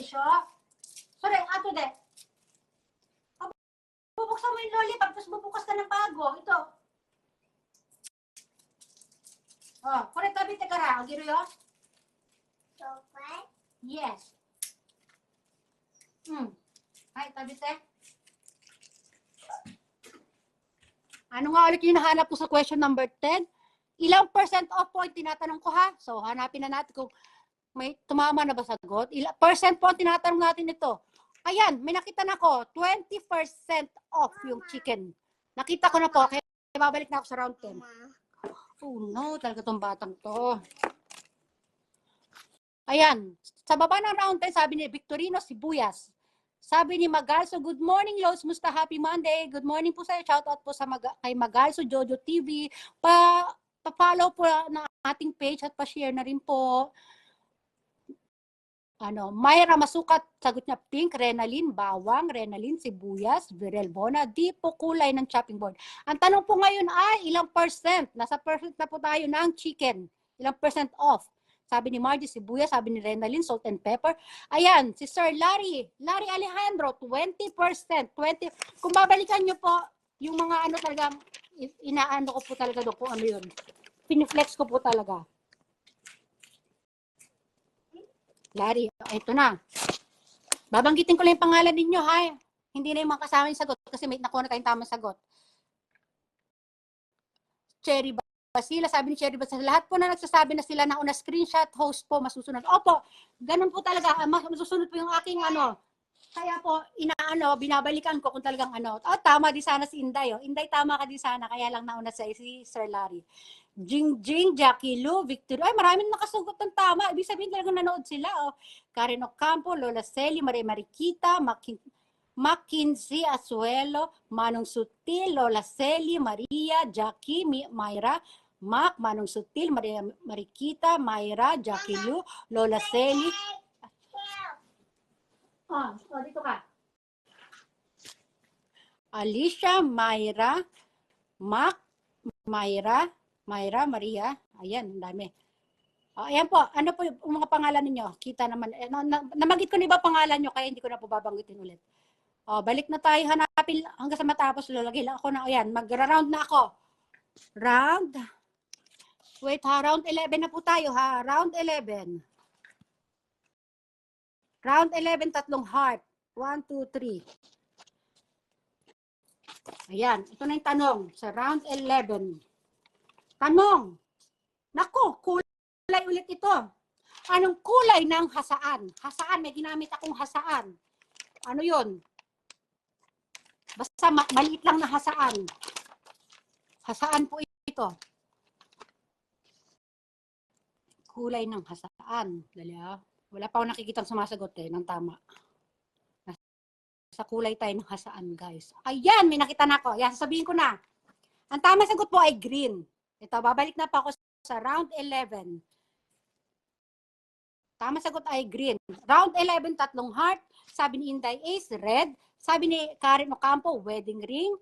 siya. Sorry, ato de. Bubuksan mo yung lollipop, tapos bubukas ka ng bago. Ito. Oh, correct tabi te kara. Agiro yo? Chocolate? Yes. Ay, tabi te. Ano nga ulit yung nahanap ko sa question number 10? Ilang percent off po yung tinatanong ko ha? So, hanapin na natin kung may tumama na ba sagot. Ilang percent po ang tinatanong natin ito. Ayan, may nakita na ko. 20% off yung chicken. Nakita ko na po. Kaya babalik na ako sa round 10. Oh no, talaga tong batang to. Ayan, sa baba ng round 10, sabi ni Victorino Sibuyas. Sabi ni Magalso, good morning, Los. Musta, happy Monday. Good morning po sa'yo. Shoutout po sa kay Magalso Jojo TV. Pa-follow po na ating page at pa-share na rin po. Mayra Masukat, sagot niya pink, Renalyn, bawang, Renalyn, sibuyas, Virel Bona, di po kulay ng chopping board. Ang tanong po ngayon ay ilang percent? Nasa percent na po tayo ng chicken. Ilang percent off? Sabi ni Margie, sibuyas, sabi ni Renalyn, salt and pepper. Ayan, si Sir Larry Alejandro, 20%. Kung babalikan niyo po, yung mga talaga, inaano ko po talaga doon kung ano yun. Piniflex ko po talaga. Larry, ito na. Babanggitin ko lang yung pangalan ninyo, ha? Hindi na yung mga kasama yung sagot kasi may nakuha na tayong tamang sagot. Cherry Basila, sabi ni Cherry Basila, lahat po na nagsasabi na sila na una screenshot, host po, masusunod. Opo, ganun po talaga, masusunod po yung aking Kaya po, binabalikan ko kung talagang tama din sana si Inday. Inday, tama ka din sana, kaya lang nauna si Sir Larry. Jingjing, Jackie Lou, Victory. Ay, maraming nakasugot ng tama. Ibig sabihin talagang nanood sila. Karen Ocampo, Lola Celi, Maria Mariquita, Mackenzie Asuelo, Manong Sutil, Lola Celi, Maria, Jackie, Mayra, Mac, Manong Sutil, Maria Mariquita, Mayra, Jackie Lou, Lola Celi. Dito ka. Alicia, Mayra, Mac, Mayra, Maria. Ayan, ang dami. Ayan po, ano po yung mga pangalan ninyo? Kita naman. Namagit ko na iba pangalan nyo, kaya hindi ko na po babanggitin ulit. Balik na tayo, hanapin hanggang sa matapos. Lalagay lang ako na, ayan, magra-round na ako. Round 11 na po tayo ha. Round 11. Round 11, tatlong heart. 1, 2, 3. Ayan, ito na yung tanong sa round 11. Tanong. Nako, kulay ulit ito. Anong kulay ng hasaan? Hasaan, may ginamit akong hasaan. Ano yun? Basta maliit lang na hasaan. Hasaan po ito. Kulay ng hasaan. Dali Wala pa ako nakikitang sumasagot ng tama. Sa kulay tayo ng hasaan, guys. Ayan, may nakita na ako. Ayan, sasabihin ko na. Ang tama sagot po ay green. Ito, babalik na pa ako sa round 11. Tama sagot ay green. Round 11, tatlong heart. Sabi ni Inday Ace, red. Sabi ni Karen Ocampo, wedding ring.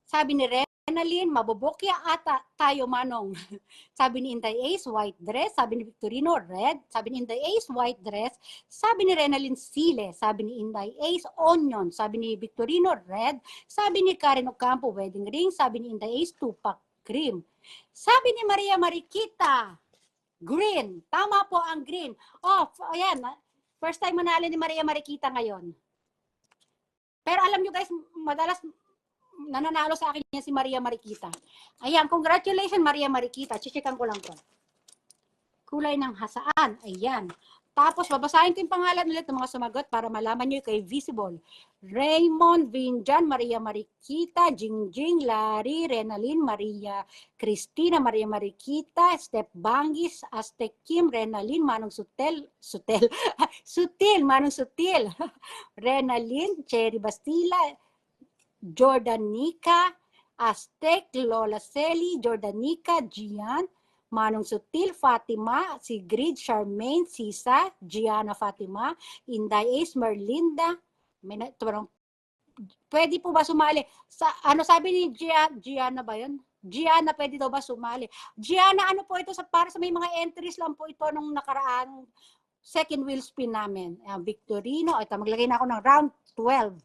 Sabi ni Renalyn, mabubukya ata tayo manong. Sabi ni Inday Ace, white dress. Sabi ni Victorino, red. Sabi ni Inday Ace, white dress. Sabi ni Renalyn, sile. Sabi ni Inday Ace, onion. Sabi ni Victorino, red. Sabi ni Karen Ocampo, wedding ring. Sabi ni Inday Ace, tupak cream. Sabi ni Maria Mariquita, green. Tama po ang green. Ayan. First time manalo ni Maria Mariquita ngayon. Pero alam nyo guys, madalas nananalo sa akin yan si Maria Mariquita. Ayan, congratulations Maria Mariquita. Checkan ko lang po. Kulay ng hasaan. Ayan. Tapos, babasahin ko yung pangalan ulit ng mga sumagot para malaman nyo kay Visible. Raymond Vinjan, Maria Mariquita, Jingjing, Larry, Renalyn, Maria Cristina, Maria Mariquita, Step Bangis, Aztec Kim, Renalyn, Manong Sutil, Manong Sutil, Renalyn, Cherry Bastila, Jordanica, Aztec, Lola Celi, Jordanica, Gian, Manong Sutil, Fatima, Sigrid, Charmaine, Sisa, Gianna Fatima, Inday Ace, Merlinda. Pwede po ba sumali? Sabi ni Gianna ba yun? Gianna, pwede daw ba sumali? Gianna, ano po ito? Para sa may mga entries lang po ito nung nakaraan. second wheel spin namin. Victorino, ito, maglagay na ako ng round 12.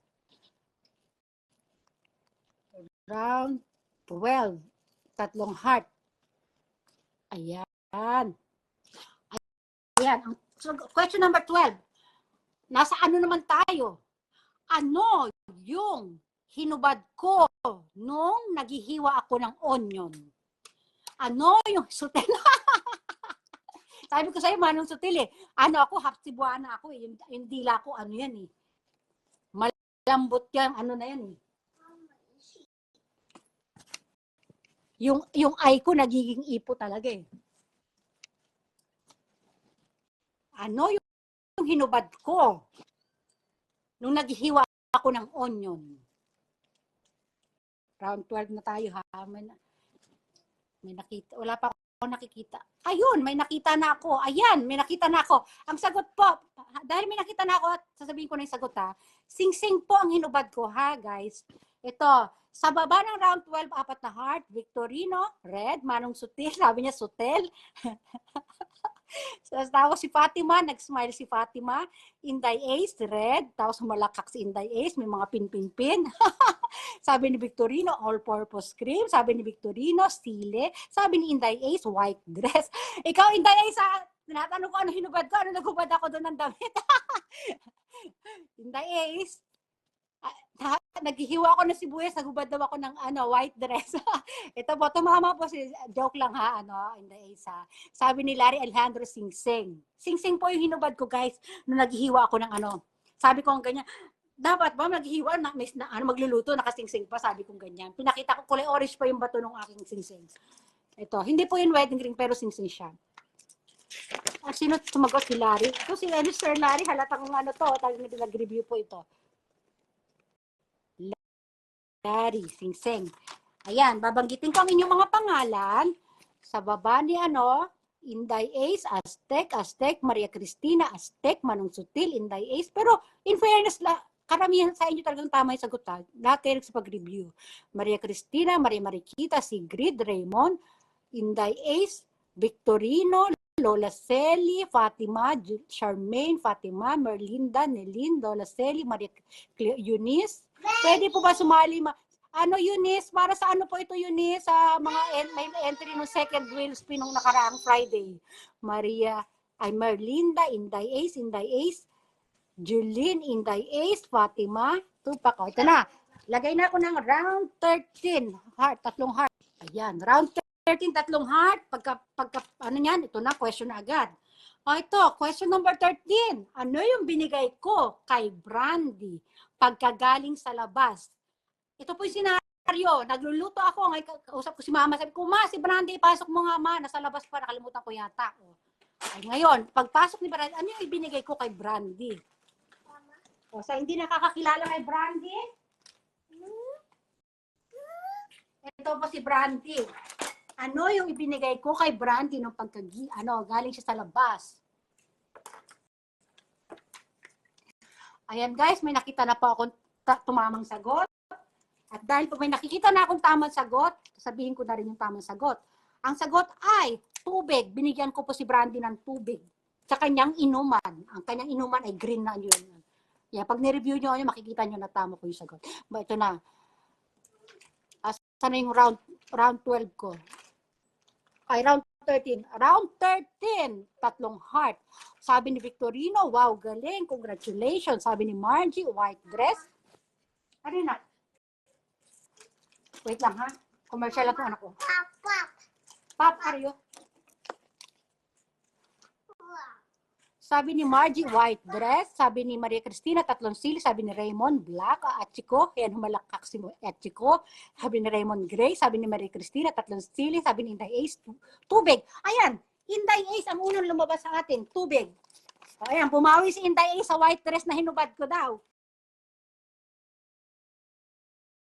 Round 12. Tatlong heart. Ayan. Ayan. So, question number 12. Nasa ano naman tayo? Ano yung hinubad ko nung naghihiwa ako ng onion? Ano yung sutil? Sabi ko sa'yo, manong sutil eh. Ano ako, half Cebuana ako eh. Yung dila ko, ano yan eh. Malambot yan, ano na yan eh. Yung eye ko nagiging ipo talaga eh. Ano yung hinubad ko nung naghihiwa ako ng onion? Round 12 na tayo ha. May nakita. Wala pa ako nakikita. Ayun, may nakita na ako. Ayan, may nakita na ako. Ang sagot po, dahil may nakita na ako at sasabihin ko na yung sagot ha. Sing-sing po ang hinubad ko ha guys. Ito, sa baba ng round 12, apat na heart. Victorino, red. Manong Sutil, sabi niya Sutil. Tapos si Fatima, nag-smile si Fatima. Inday Ace, red. Tapos malakak si Inday Ace, may mga pin-pin-pin. Sabi ni Victorino, all-purpose cream. Sabi ni Victorino, sile. Sabi ni Inday Ace, white dress. Ikaw, Inday Ace, tinatanong ko ano hinubad ko, ano nagubad ako doon ng damit. Inday Ace, naghihiwa ako ng sibuyas, nagubad daw ako ng white dress. Ito po, tumama po si, joke lang ha, Inday Ace ha. Sabi ni Larry Alejandro, sing-sing. Sing-sing po yung hinubad ko guys, nung naghihiwa ako ng Sabi ko ang ganyan, dapat ba maghihiwa, magluluto, nakasing-sing pa, sabi kong ganyan. Pinakita ko, kulay orange pa yung bato ng aking sing-sing. Ito, hindi po yung wedding ring, pero sing-sing siya. Sino sumagot? Si Larry. Ito si Sir Larry, halatang nag-review po ito. Larry, sing-sing. Ayan, babanggitin ko ang inyong mga pangalan. Sa baba ni Inday Ace, Aztec, Maria Cristina, Aztec, Manong Sutil, Inday Ace. Pero in fairness, karamihan sa inyo talagang tama yung sagot ha. Lahat kayo nagsipag-review. Maria Cristina, Maria Mariquita, Sigrid, Raymond, Inday Ace, Victorino, Lola Celi, Fatima, Charmaine, Fatima, Merlinda, Nelin, Lola Celi, Maria Eunice. Pwede po ba sumali? Eunice, para sa ano po ito, Eunice? Sa mga may entry ng second wheel spin nung nakaraang Friday. Merlinda, Inday Ace, Julene, Inday Ace, Fatima, Tupac. Ito na. Lagay na ako ng round 13. Heart, tatlong heart. Ayan, round 13, tatlong heart. Ito na, question na agad. Ito, question number 13. Ano yung binigay ko kay Brandy pagkagaling sa labas? Ito po yung senaryo. Nagluluto ako. Ngayon, kausap ko si mama. Sabi ko, ma, si Brandy, pasok mo nga, ma. Nasa labas pa, nakalimutan ko yata. Ay, ngayon, pagpasok ni Brandy, ano yung ibinigay ko kay Brandy? Sa hindi nakakakilala kay Brandy, ito po si Brandy. Ano yung ibinigay ko kay Brandy nung galing siya sa labas? Ayan guys, may nakita na po akong tumamang sagot. At dahil po may nakikita na akong tamang sagot, sabihin ko na rin yung tamang sagot. Ang sagot ay tubig. Binigyan ko po si Brandy ng tubig sa kanyang inuman. Ang kanyang inuman ay green na yun. Yeah, pag ni-review nyo, makikita nyo na tama ko yung sagot. Ito na. Sana yung round 12 ko? Ay, round 13. Round 13, tatlong heart. Sabi ni Victorino, wow, galing, congratulations. Sabi ni Margie, white dress. Ano na? Wait lang ha. Commercial lang ito, anak ko. Pop, are you? Sabi ni Margie, white dress. Sabi ni Maria Cristina, tatlong sili. Sabi ni Raymond, black. Atchiko, yan humalakak si Atchiko. Sabi ni Raymond, gray. Sabi ni Maria Cristina, tatlong sili. Sabi ni Inday Ace, tubig. Ayan, Inday Ace ang unang lumabas sa atin, tubig. Ayan, pumawi si Inday Ace sa white dress na hinubad ko daw.